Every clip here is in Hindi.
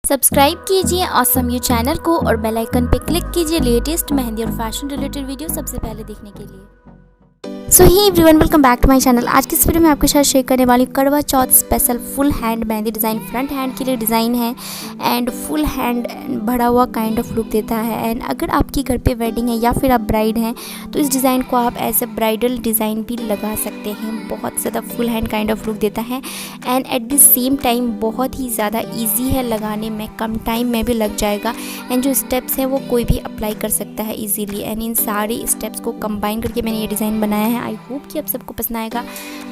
सब्सक्राइब कीजिए ऑसम यू चैनल को और बेल आइकन पे क्लिक कीजिए लेटेस्ट मेहंदी और फैशन रिलेटेड वीडियो सबसे पहले देखने के लिए। So hi everyone, welcome back to my channel. आज की इस वीडियो में आपके साथ शेयर करने वाली Karva Chauth special full hand mehndi design. Front hand के लिए डिज़ाइन है एंड फुल हैंड भरा हुआ काइंड ऑफ लुक देता है। एंड अगर आपकी घर पे वेडिंग है या फिर आप ब्राइड हैं तो इस डिज़ाइन को आप एज ए ब्राइडल डिज़ाइन भी लगा सकते हैं। बहुत ज़्यादा full hand kind of look देता है and at the same time बहुत ही ज़्यादा ईजी है लगाने में, कम टाइम में भी लग जाएगा। एंड जो स्टेप्स हैं वो कोई भी अप्लाई कर सकता है ईजीली। एंड इन सारे स्टेप्स को कंबाइन करके मैंने ये डिज़ाइन बनाया है। आई होप कि आप सबको पसंद आएगा।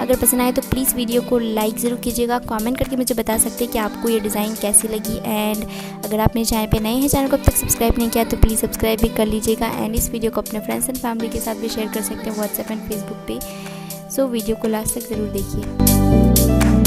अगर पसंद आए तो प्लीज़ वीडियो को लाइक ज़रूर कीजिएगा। कमेंट करके मुझे बता सकते हैं कि आपको ये डिज़ाइन कैसी लगी। एंड अगर आप मेरे चैनल पे नए हैं, चैनल को अब तक सब्सक्राइब नहीं किया तो प्लीज़ सब्सक्राइब भी कर लीजिएगा। एंड इस वीडियो को अपने फ्रेंड्स एंड फैमिली के साथ भी शेयर कर सकते हैं व्हाट्सएप एंड फेसबुक पे। सो वीडियो को लास्ट तक ज़रूर देखिए।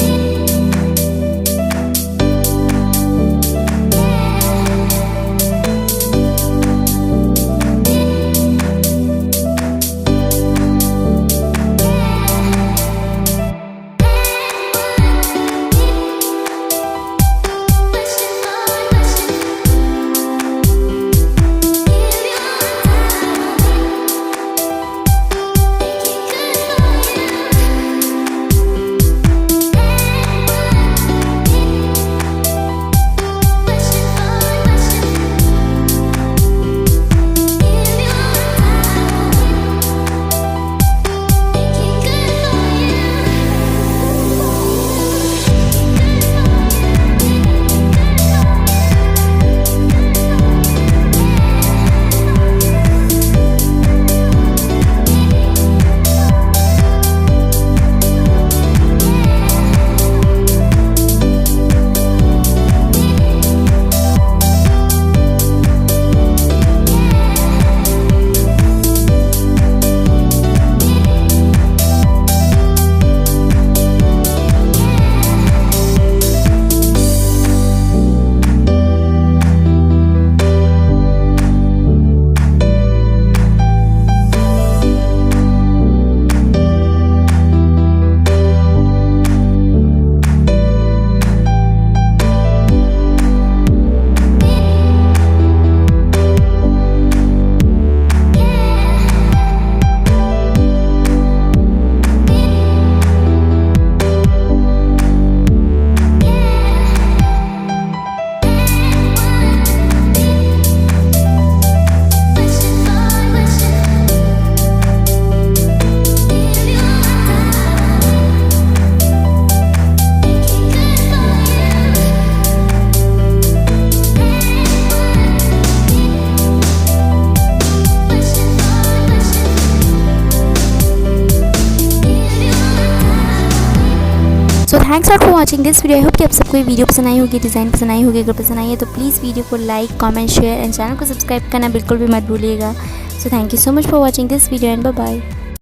So thanks for watching this video. I hope कि आप सबको ये वीडियो पसंद आई होगी, डिज़ाइन पसंद आई होगी। अगर पसंद आई है तो प्लीज़ वीडियो को like, comment, share and channel को सब्सक्राइब करना बिल्कुल भी मत भूलिएगा। So thank you so much for watching this video and bye bye.